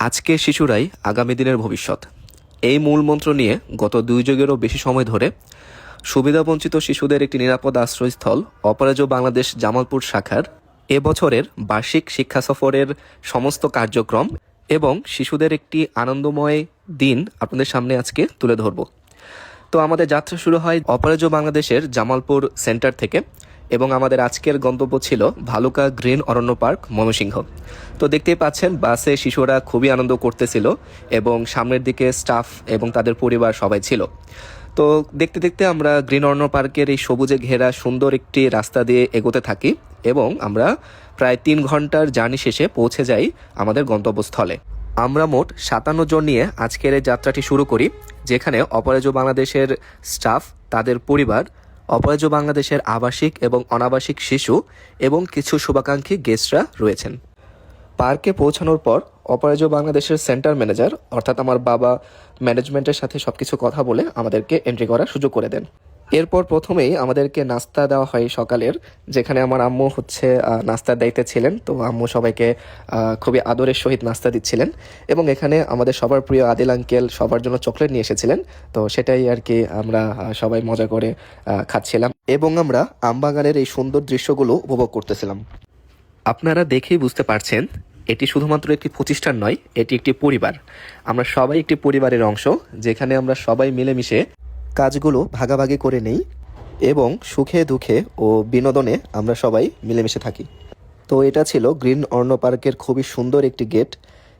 আজকের শিশুরাই আগামী দিনের ভবিষ্যৎ, এই মূল মন্ত্র নিয়ে গত 2 যুগেরও বেশি সময় ধরে সুবিধাবঞ্চিত শিশুদের একটি নিরাপদ আশ্রয়স্থল অপরাজেয় বাংলাদেশ জামালপুর শাখার এবছরের বার্ষিক শিক্ষা সফরের সমস্ত কার্যক্রম এবং শিশুদের একটি আনন্দময় দিন আপনাদের সামনে আজকে তুলে ধরব। তো আমাদের যাত্রা শুরু হয় অপরাজেয় বাংলাদেশের জামালপুর সেন্টার থেকে এবং আমাদের আজকের গন্তব্য ছিল ভালুকা গ্রিন অরণ্য পার্ক, ময়মনসিংহ। তো দেখতেই পাচ্ছেন বাসে শিশুরা খুবই আনন্দ করতেছিল এবং সামনের দিকে স্টাফ এবং তাদের পরিবার সবাই ছিল। তো দেখতে দেখতে আমরা গ্রিন অরণ্য পার্কের এই সবুজে ঘেরা সুন্দর একটি রাস্তা দিয়ে এগোতে থাকি এবং আমরা প্রায় 3 ঘন্টার জার্নি শেষে পৌঁছে যাই আমাদের গন্তব্যস্থলে। আমরা মোট 57 জন নিয়ে আজকের এই যাত্রাটি শুরু করি, যেখানে অপরাজেয় বাংলাদেশের স্টাফ, তাদের পরিবার, অপরাজেয় বাংলাদেশের আবাসিক এবং অনাবাসিক শিশু এবং কিছু শুভাকাঙ্ক্ষী গেস্টরা রয়েছেন। পার্কে পৌঁছানোর পর অপরাজেয় বাংলাদেশের সেন্টার ম্যানেজার অর্থাৎ আমার বাবা ম্যানেজমেন্টের সাথে সবকিছু কথা বলে আমাদেরকে এন্ট্রি করার সুযোগ করে দেন। এরপর প্রথমেই আমাদেরকে নাস্তা দেওয়া হয় সকালের, যেখানে আমার আম্মু নাস্তার দায়িত্বে ছিলেন। তো আম্মু সবাইকে খুবই আদরের সহিত নাস্তা দিচ্ছিলেন এবং এখানে আমাদের সবার প্রিয় আদিল আঙ্কেল সবার জন্য চকলেট নিয়ে এসেছিলেন। তো সেটাই আর কি আমরা সবাই মজা করে খাচ্ছিলাম এবং আমরা আমবাগানের এই সুন্দর দৃশ্যগুলো উপভোগ করতেছিলাম। আপনারা দেখেই বুঝতে পারছেন এটি শুধুমাত্র একটি প্রতিষ্ঠান নয়, এটি একটি পরিবার। আমরা সবাই একটি পরিবারের অংশ, যেখানে আমরা সবাই মিলেমিশে কাজগুলো ভাগাভাগি করে নেই এবং সুখে দুঃখে ও বিনোদনে আমরা সবাই মিলেমিশে থাকি। তো এটা ছিল গ্রিন অরণ্য পার্কের খুবই সুন্দর একটি গেট।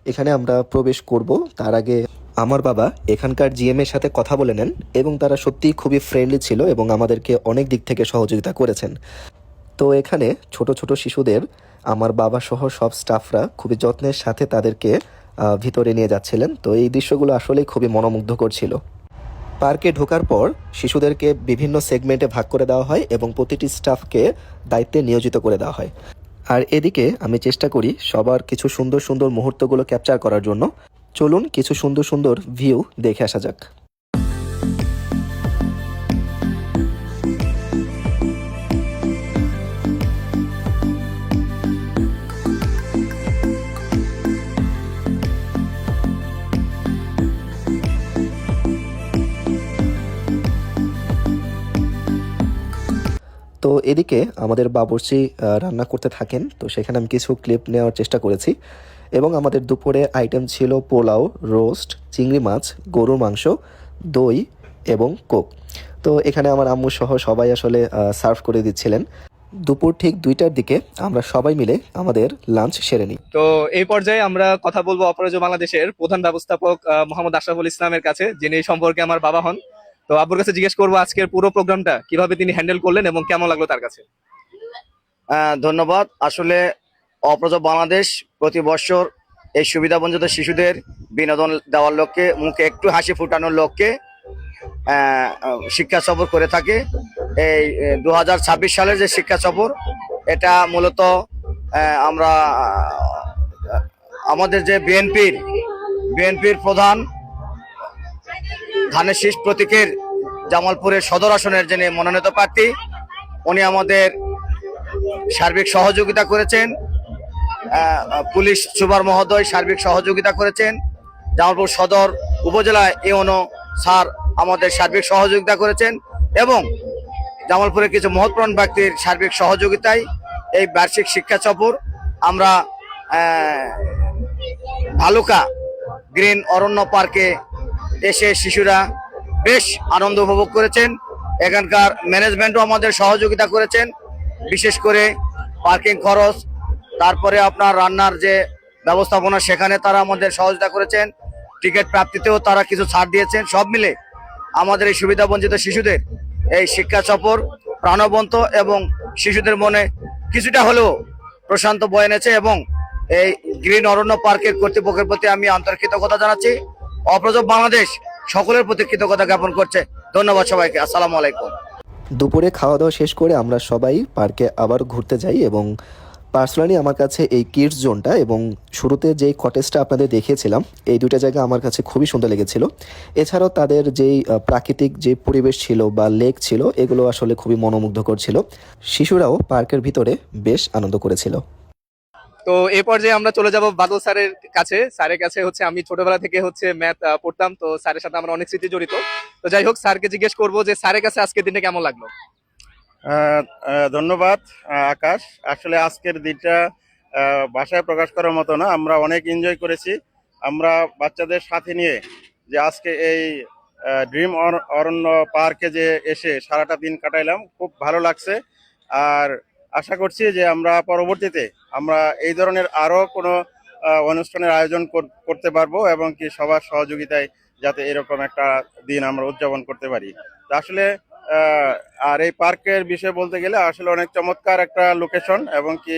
এখানে আমরা প্রবেশ করব তার আগে আমার বাবা এখানকার জিএম এর সাথে কথা বলে নেন এবং তারা সত্যিই খুবই ফ্রেন্ডলি ছিল এবং আমাদেরকে অনেক দিক থেকে সহযোগিতা করেছেন। তো এখানে ছোট ছোট শিশুদের আমার বাবা সহ সব স্টাফরা খুবই যত্নের সাথে তাদেরকে ভিতরে নিয়ে যাচ্ছিলেন। তো এই দৃশ্যগুলো আসলেই খুবই মনোমুগ্ধকর ছিল। পার্কে ঢোকার পর শিশুদেরকে বিভিন্ন সেগমেন্টে ভাগ করে দেওয়া হয় এবং প্রতিটি স্টাফকে দায়িত্বে নিয়োজিত করে দেওয়া হয়। আর এদিকে আমি চেষ্টা করি সবার কিছু সুন্দর সুন্দর মুহূর্তগুলো ক্যাপচার করার জন্য। চলুন কিছু সুন্দর সুন্দর ভিউ দেখে আসা যাক। তো এদিকে আমাদের বাবুর্চি রান্না করতে থাকেন। তো সেখানে আমি কিছু ক্লিপ নেওয়ার চেষ্টা করেছি এবং আমাদের দুপুরে আইটেম ছিল পোলাও, রোস্ট, চিংড়ি মাছ, গরুর মাংস, দই এবং কোক। তো এখানে আমার আম্মু সহ সবাই আসলে সার্ভ করে দিচ্ছিলেন। দুপুর ঠিক 2টার দিকে আমরা সবাই মিলে আমাদের লাঞ্চ সেরে নিই। তো এই পর্যায়ে আমরা কথা বলবো অপরাজেয় বাংলাদেশের প্রধান ব্যবস্থাপক মোহাম্মদ আশরাফুল ইসলামের কাছে, যিনি এই সম্পর্কে আমার বাবা হন। তো আব্বুর কাছে জিজ্ঞেস করবো আজকের পুরো প্রোগ্রামটা কিভাবে তিনি হ্যান্ডেল করলেন এবং কেমন লাগলো তার কাছে। ধন্যবাদ। আসলে অপরাজেয় বাংলাদেশ প্রতি বছর এই সুবিধাবঞ্চিত শিশুদের বিনোদন দেওয়ার লক্ষ্যে, মুখে একটু হাসি ফুটানোর লক্ষ্যে শিক্ষা সফর করে থাকে। এই 2026 সালের যে শিক্ষা সফর, এটা মূলত আমরা আমাদের যে বিএনপির প্রধান ধানের শীষ প্রতীকের জামালপুরের সদর আসনের যিনি মনোনীত প্রার্থী, উনি আমাদের সার্বিক সহযোগিতা করেছেন। পুলিশ সুপার মহোদয় সার্বিক সহযোগিতা করেছেন। জামালপুর সদর উপজেলায় ইউনো স্যার আমাদের সার্বিক সহযোগিতা করেছেন এবং জামালপুরের কিছু মহৎপ্রাণ ব্যক্তির সার্বিক সহযোগিতায় এই বার্ষিক শিক্ষা সফর আমরা ভালুকা গ্রিন অরণ্য পার্কে এসে শিশুরা বেশ আনন্দ উপভোগ করেছেন। এখানকার ম্যানেজমেন্টও আমাদের সহযোগিতা করেছেন, বিশেষ করে পার্কিং খরচ, তারপরে আপনার রান্নার যে ব্যবস্থাপনা সেখানে তারা আমাদের সহযোগিতা করেছেন। টিকিট প্রাপ্তিতেও তারা কিছু ছাড় দিয়েছেন। সব মিলে আমাদের এই সুবিধাবঞ্চিত শিশুদের এই শিক্ষা সফর প্রাণবন্ত এবং শিশুদের মনে কিছুটা হলেও প্রশান্ত বয়ে এনেছে এবং এই গ্রিন অরণ্য পার্কের কর্তৃপক্ষের প্রতি আমি আন্তরিক কৃতজ্ঞতা জানাচ্ছি। অপরাজেয় বাংলাদেশ সকলের প্রতি কৃতজ্ঞতা জ্ঞাপন করছে। ধন্যবাদ সবাইকে। আসসালামু আলাইকুম। দুপুরে খাওয়া দাওয়া শেষ করে আমরা সবাই পার্কে আবার ঘুরতে যাই এবং পার্সোনালি আমার কাছে এই কিডস জোনটা এবং শুরুতে যেই কটেজটা আপনাদের দেখিয়েছিলাম, এই দুটো জায়গা আমার কাছে খুবই সুন্দর লেগেছিল। এছাড়াও তাদের যেই প্রাকৃতিক যে পরিবেশ ছিল বা লেক ছিল, এগুলো আসলে খুবই মনোমুগ্ধকর ছিল। শিশুরাও পার্কের ভিতরে বেশ আনন্দ করেছিল। তো এই পর্যায়ে আমরা চলে যাব বাদল স্যারের কাছে। স্যারের কাছে হচ্ছে আমি ছোটবেলা থেকে হচ্ছে ম্যাথ পড়তাম, তো স্যারের সাথে আমার অনেক স্মৃতি জড়িত। তো যাই হোক, স্যারকে জিজ্ঞেস করবো যে স্যারের কাছে আজকের দিনটা কেমন লাগলো। ধন্যবাদ আকাশ। আসলে আজকের দিনটা ভাষায় প্রকাশ করার মতো না, আমরা অনেক এনজয় করেছি। আমরা বাচ্চাদের সাথে নিয়ে যে আজকে এই ড্রিম অরণ্য পার্কে যে এসে সারাটা দিন কাটাইলাম, খুব ভালো লাগছে। আর আশা করছি যে আমরা পরবর্তীতে আমরা এই ধরনের আরো কোনো অনুষ্ঠানের আয়োজন করতে পারবো এবং কি সবার সহযোগিতায় যাতে এরকম একটা দিন আমরা উদযাপন করতে পারি। তো আসলে আর এই পার্কের বিষয়ে বলতে গেলে আসলে অনেক চমৎকার একটা লোকেশন এবং কি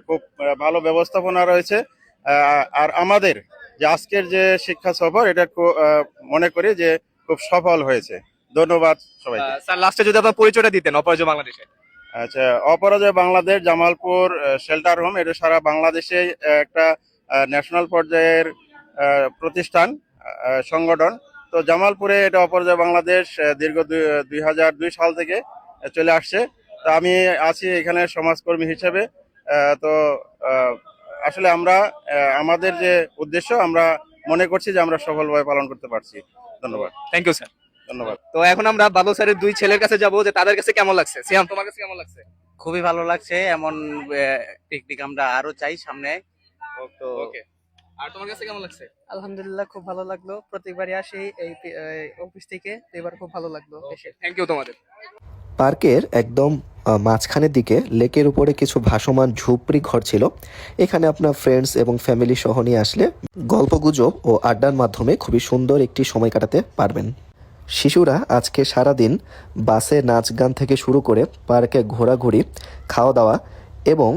খুব ভালো ব্যবস্থাপনা রয়েছে। আর আমাদের যে আজকের যে শিক্ষা সফর, এটা মনে করি যে খুব সফল হয়েছে। ধন্যবাদ সবাইকে। স্যার, লাস্টে যদি আপনার পরিচয়টা দিতেন অপরাজয় বাংলাদেশে। আচ্ছা, অপরাজয় বাংলাদেশ জামালপুর শেল্টার হোম, এটা সারা বাংলাদেশে একটা ন্যাশনাল পর্যায়ের প্রতিষ্ঠান, সংগঠন। তো জামালপুরে এটা অপরাজয় বাংলাদেশ দীর্ঘ 2002 সাল থেকে চলে আসছে। তো আমি আছি এখানে সমাজকর্মী হিসেবে। তো আসলে আমরা আমাদের যে উদ্দেশ্য, আমরা মনে করছি যে আমরা সফলভাবে পালন করতে পারছি। ধন্যবাদ। Thank you sir. ধন্যবাদ। তো এখন আমরা বাদল স্যারের দুই ছেলের কাছে যাব যে তাদের কাছে কেমন লাগছে। সিয়াম, তোমার কাছে কেমন লাগছে? খুবই ভালো লাগছে। এমন পিকনিক আমরা আরো চাই সামনে। তো ওকে, আর তোমার কাছে কেমন লাগছে? আলহামদুলিল্লাহ, খুব ভালো লাগলো। প্রত্যেকবারই আসি এই অফিস থেকে, তো এবার খুব ভালো লাগলো এসে। থ্যাংক ইউ তোমাদের। পার্কের একদম মাঝখানের দিকে লেকের উপরে কিছু ভাসমান ঝুপড়ি ঘর ছিল। এখানে আপনার ফ্রেন্ডস এবং ফ্যামিলি সহ নিয়ে আসলে গল্পগুজব ও আড্ডার মাধ্যমে খুবই সুন্দর একটি সময় কাটাতে পারবেন। শিশুরা আজকে সারাদিন বাসে নাচ গান থেকে শুরু করে পার্কে ঘোরাঘুরি, খাওয়া দাওয়া এবং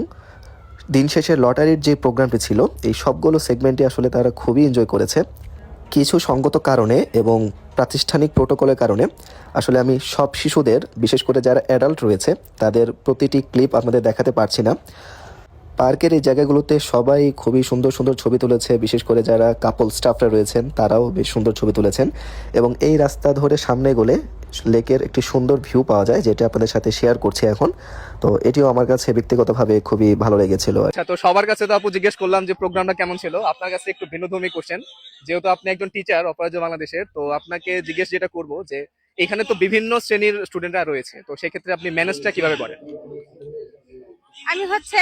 দিন শেষে লটারির যে প্রোগ্রামটি ছিল, এই সবগুলো সেগমেন্টে আসলে তারা খুবই এনজয় করেছে। কিছু সঙ্গত কারণে এবং প্রাতিষ্ঠানিক প্রোটোকলের কারণে আসলে আমি সব শিশুদের, বিশেষ করে যারা অ্যাডাল্ট রয়েছে, তাদের প্রতিটি ক্লিপ আপনাদের দেখাতে পারছি না। পার্কের এই জায়গাগুলোতে সবাই খুবই সুন্দর সুন্দর ছবি তুলেছে, বিশেষ করে যারা কাপল স্টাফরা রয়েছেন তারাও বেশ সুন্দর ছবি তুলেছেন। এবং এই রাস্তা ধরে সামনে গেলে লেকের একটি সুন্দর ভিউ পাওয়া যায়, যেটা আপনাদের সাথে শেয়ার করছি এখন। তো এটিও আমার কাছে ব্যক্তিগতভাবে খুবই ভালো লেগেছিল। আচ্ছা, তো সবার কাছে তো আপু জিজ্ঞেস করলাম যে প্রোগ্রামটা কেমন ছিল। আপনার কাছে একটু ভিন্নধর্মী কোশ্চেন, যেহেতু আপনি একজন টিচার অপরাজয় বাংলাদেশের, তো আপনাকে জিজ্ঞেস যেটা করব যে এখানে তো বিভিন্ন শ্রেণীর স্টুডেন্টরা রয়েছে, তো সেক্ষেত্রে আপনি ম্যানেজটা কিভাবে করেন? আমি হচ্ছে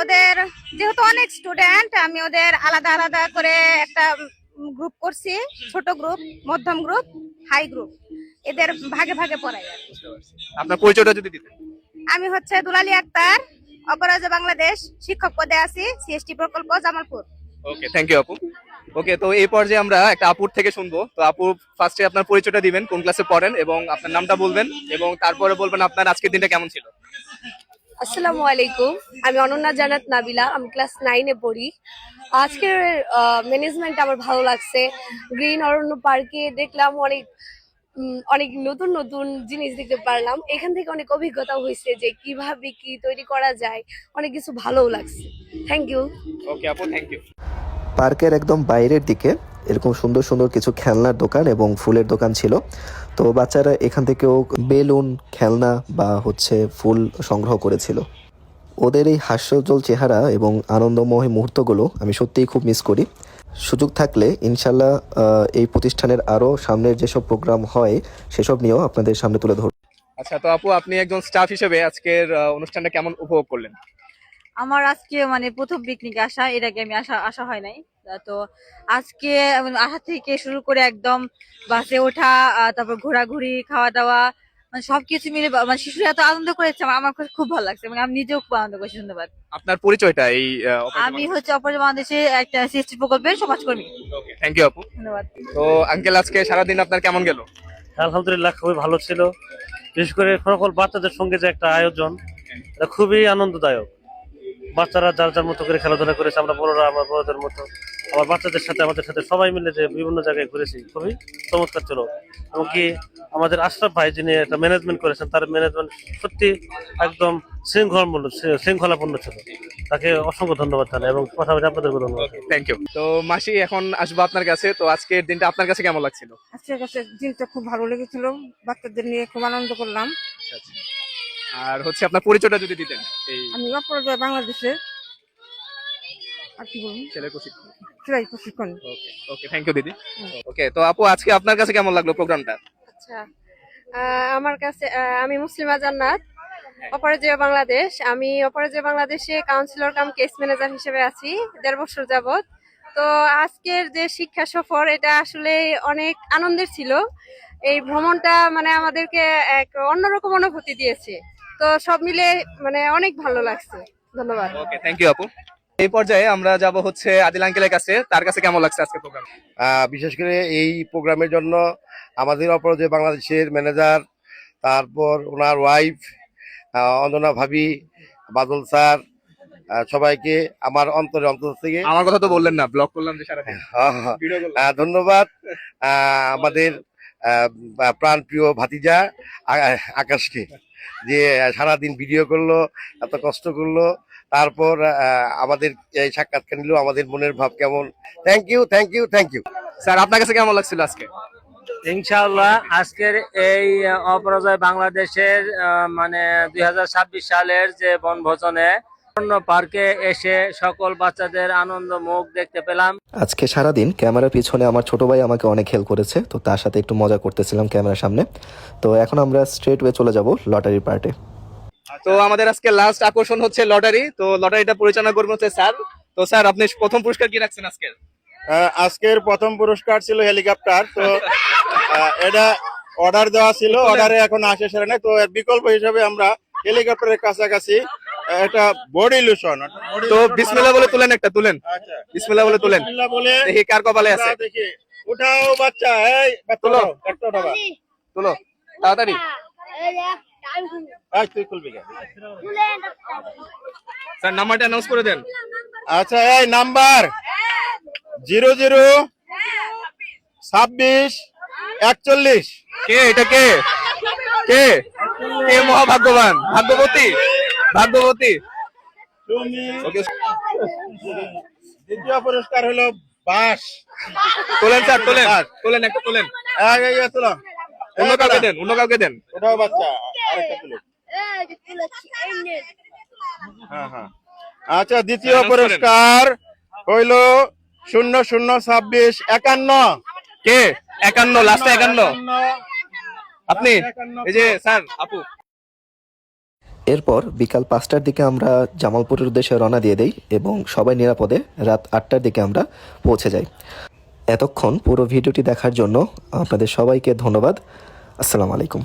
ওদের, যেহেতু অনেক স্টুডেন্ট, আমি ওদের আলাদা আলাদা করে একটা গ্রুপ করছি। ছোট গ্রুপ, মধ্যম গ্রুপ, হাই গ্রুপ, এদের ভাগে ভাগে পড়াই আর কি। আপনার পরিচয়টা যদি দিতেন। আমি হচ্ছে দুলালী আক্তার, অপরাজয় বাংলাদেশ শিক্ষক পদে আছি, সিএসটি প্রকল্প, জামালপুর। ওকে, থ্যাংক ইউ আপু। ওকে, তো এই পর্যায়ে আমরা একটা আপুর থেকে শুনবো। তো আপু, ফার্স্টে আপনার পরিচয়টা দিবেন, কোন ক্লাসে পড়েন এবং আপনার নামটা বলবেন, এবং তারপরে বলবেন আপনার আজকের দিনটা কেমন ছিল। আসসালামু আলাইকুম, আমি অনন্যা জান্নাত নাবিলা, আমি ক্লাস 9-এ পড়ি। আজকের ম্যানেজমেন্ট আমার ভালো লাগছে। গ্রিন অরণ্য পার্কে দেখলাম অনেক নতুন নতুন জিনিস দেখতে পারলাম। এখান থেকে অনেক অভিজ্ঞতা হয়েছে যে কিভাবে কি তৈরি করা যায়, অনেক কিছু ভালোও লাগছে। Thank you. ওকে আপু, থ্যাংক ইউ। পার্কের একদম বাইরের দিকে এরকম সুন্দর সুন্দর কিছু খেলনার দোকান এবং ফুলের দোকান ছিল। তো বাচ্চারা এখান থেকেও বেলুন, খেলনা বা ফুল সংগ্রহ করেছিল। ওদের এই হাস্যোজ্জ্বল চেহারা এবং আনন্দময় মুহূর্তগুলো আমি সত্যিই খুব মিস করি। সুযোগ থাকলে ইনশাল্লাহ এই প্রতিষ্ঠানের আরও সামনের যেসব প্রোগ্রাম হয় সেসব নিয়েও আপনাদের সামনে তুলে ধরব। আচ্ছা, তো আপু, আপনি একজন স্টাফ হিসেবে আজকের অনুষ্ঠানটা কেমন উপভোগ করলেন? আমার আজকে প্রথম পিকনিকে আসা, এর আগে আমি আসা হয় নাই। তো আজকে আসা থেকে শুরু করে একদম বাসে ওঠা, তারপর ঘোরাঘুরি, খাওয়া দাওয়া, সবকিছু মিলে শিশুরা এত আনন্দ করেছে, আমার কাছে খুব ভালো লাগছে। আমি নিজেও খুব আনন্দ করেছি। ধন্যবাদ। আপনার পরিচয়টা এই আমি হচ্ছে অপরাজয় বাংলাদেশের একটা সিএসটি প্রকল্পের সমাজকর্মী। ওকে, থ্যাংক ইউ আপু। ধন্যবাদ। তো আঙ্কেল, আজকে সারাদিন আপনার কেমন গেল? আলহামদুলিল্লাহ, খুবই ভালো ছিল। বিশেষ করে সকল বাচ্চাদের সঙ্গে যে একটা আয়োজন, এটা খুবই আনন্দদায়ক। বাচ্চারা যার যার মতো করে খেলাধুলা করেছে, আমরা বড়রা আমার বড়দের মতো, আমার বাচ্চাদের সাথে আমাদের সাথে সবাই মিলে যে বিভিন্ন জায়গায় ঘুরেছি, খুবই চমৎকার ছিল। এমনকি আমাদের আশরাফ ভাই, যিনি একটা ম্যানেজমেন্ট করেছেন, তার ম্যানেজমেন্ট সত্যি একদম শৃঙ্খলাপূর্ণ ছিল। তাকে অসংখ্য ধন্যবাদ জানাই এবং পাশাপাশি আপনাদেরকে ধন্যবাদ। Thank you. তো মাসি, এখন আসবো আপনার কাছে। তো আজকের দিনটা আপনার কাছে কেমন লাগছিল? আজকের কাছে দিনটা খুব ভালো লেগেছিল, বাচ্চাদের নিয়ে খুব আনন্দ করলাম। আর আপনার পরিচয়টা যদি দিতেন। এই আমি অপরাজয় বাংলাদেশের। আর কি বলবো ছেলের প্রশিক্ষণ। সেটাই প্রশিক্ষণ। ওকে ওকে, থ্যাংক ইউ দিদি। ওকে, তো আপু আজকে আপনার কাছে কেমন লাগলো প্রোগ্রামটা? আচ্ছা, আমার কাছে আমি মুসলিমা জান্নাত, অপরাজেয় বাংলাদেশ। আমি অপরাজেয় বাংলাদেশে কাউন্সিলর কাম কেস ম্যানেজার হিসেবে আছি 1.5 বছর যাবত। তো আজকের যে শিক্ষা সফর এটা আসলে অনেক আনন্দের ছিল। এই ভ্রমণটা মানে আমাদেরকে এক অন্যরকম অনুভূতি দিয়েছে। তো সব মিলে মানে অনেক ভালো লাগছে। ধন্যবাদ। ওকে, থ্যাংক ইউ আপু। এই পর্যায়ে আমরা যাব হচ্ছে আদিল আঙ্কেলের কাছে, তার কাছে কেমন লাগছে আজকে প্রোগ্রাম? বিশেষ করে এই প্রোগ্রামের জন্য আমাদের অপরাজেয় বাংলাদেশের ম্যানেজার, তারপর ওনার ওয়াইফ অঞ্জনা ভাবি, বাদল স্যার, সবাইকে আমার অন্তর থেকে আমার কথা তো বললেন না, ব্লগ করলাম যে সারাদিন ভিডিও করলাম। ধন্যবাদ। আমাদের প্রাণপ্রিয় ভাতিজা আকাশকে, যে সারাদিন ভিডিও করলো, এত কষ্ট করলো, তারপর আমাদের এই সাক্ষাৎকার নিল, আমাদের মনের ভাব কেমন। Thank you, thank you, thank you. Sir আপনার কাছে কেমন লাগছিল আজকে? ইনশাআল্লাহ আজকের এই অপরাজয় বাংলাদেশের মানে 2026 সালের যে বনভোজনে অরণ্য পার্কে এসে সকল বাচ্চাদের আনন্দ মুখ দেখতে পেলাম। আজকে সারাদিন ক্যামেরার পিছনে আমার ছোট ভাই আমাকে অনেক হেল্প করেছে, তো তার সাথে একটু মজা করতেছিলাম ক্যামেরার সামনে। তো এখন আমরা স্ট্রেট ওয়ে চলে যাব লটারির পার্টে। তো আমাদের আজকে লাস্ট আকর্ষণ হচ্ছে লটারি। তো লটারিটা পরিচালনা করবেন হচ্ছে স্যার। তো স্যার আপনি প্রথম পুরস্কার কি রাখছেন আজকে? আজকের প্রথম পুরস্কার ছিল হেলিকপ্টার। তো এটা অর্ডার দেওয়া ছিল, অর্ডারে এখন আসে সেরে নাই। তো এর বিকল্প হিসাবে আমরা হেলিকপ্টারের কাছাকাছি একটা বডি লোশন। তো বিসমিল্লাহ বলে তুলেন, একটা তুলেন, আচ্ছা, বিসমিল্লাহ বলে তুলেন, বিসমিল্লাহ বলে দেখি কার কপালে আছে। দেখি, উঠাও বাচ্চা, এই বাচ্চা তুলো। একটা উঠাবা, তুলো তাড়াতাড়ি। এই তুই খুলবি কেন? স্যার নাম্বারটা অ্যানাউন্স করে দেন। আচ্ছা, এই নাম্বার 002641। কে এটা? কে কে কে মহাভাগ্যবান, ভাগ্যবতী, ভাগ্যবতী। তুমি ওকে, দ্বিতীয় পুরস্কার হলো বাস। তোলেন স্যার, তোলেন, তোলেন, একটা তোলেন। তোলো, অন্য কাউকে দেন, অন্য কাউকে দেন। ওটাও বাচ্চা, আরেকটা তুলো। হ্যাঁ হ্যাঁ। আচ্ছা, দ্বিতীয় পুরস্কার হইল 002651। কে? 51, লাস্টে 51 আপনি? এই যে স্যার, আপু। এরপর বিকাল 5টার দিকে আমরা জামালপুরের উদ্দেশ্যে রওনা দিয়ে দেই এবং সবাই নিরাপদে রাত 8টার দিকে আমরা পৌঁছে যাই। এতক্ষণ পুরো ভিডিওটি দেখার জন্য আপনাদের সবাইকে ধন্যবাদ। আসসালামু আলাইকুম।